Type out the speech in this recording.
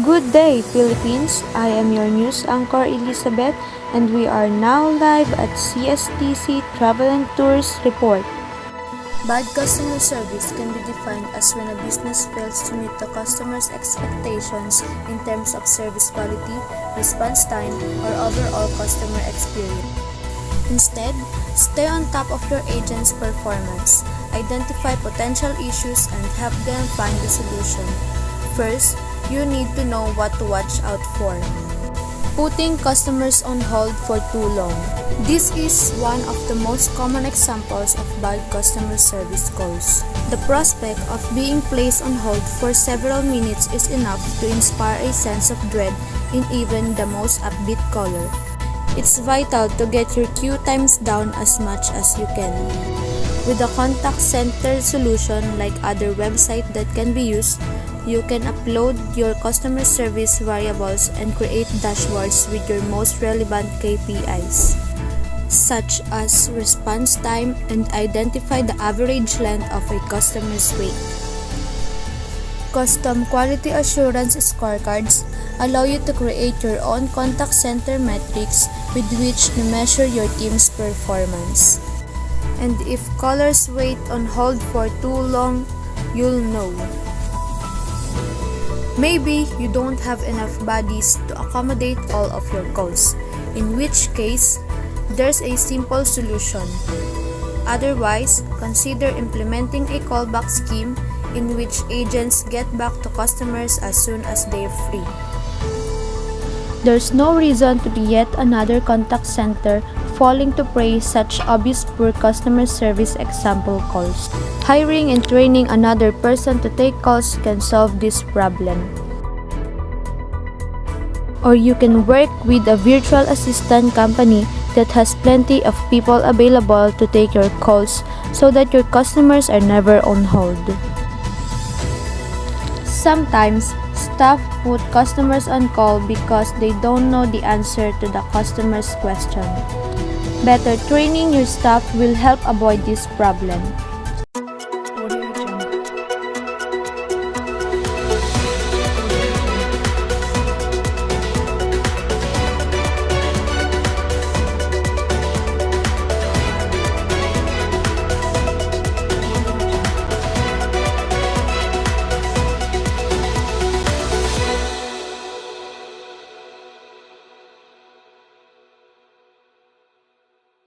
Good day, Philippines! I am your news anchor Elizabeth, and we are now live at CSTC Travel and Tours Report. Bad customer service can be defined as when a business fails to meet the customer's expectations in terms of service quality, response time, or overall customer experience. Instead, stay on top of your agent's performance, identify potential issues, and help them find the solution. First, you need to know what to watch out for. Putting customers on hold for too long. This is one of the most common examples of bad customer service calls. The prospect of being placed on hold for several minutes is enough to inspire a sense of dread in even the most upbeat caller. It's vital to get your queue times down as much as you can. With a contact center solution like other websites that can be used, you can upload your customer service variables and create dashboards with your most relevant KPIs, such as response time, and identify the average length of a customer's wait. Custom quality assurance scorecards allow you to create your own contact center metrics with which to measure your team's performance. And if callers wait on hold for too long, you'll know. Maybe you don't have enough bodies to accommodate all of your calls, in which case, there's a simple solution. Otherwise, consider implementing a callback scheme in which agents get back to customers as soon as they're free. There's no reason to be yet another contact center falling to prey such obvious poor customer service example calls. Hiring and training another person to take calls can solve this problem. Or you can work with a virtual assistant company that has plenty of people available to take your calls so that your customers are never on hold. Sometimes, staff put customers on call because they don't know the answer to the customer's question. Better training your staff will help avoid this problem.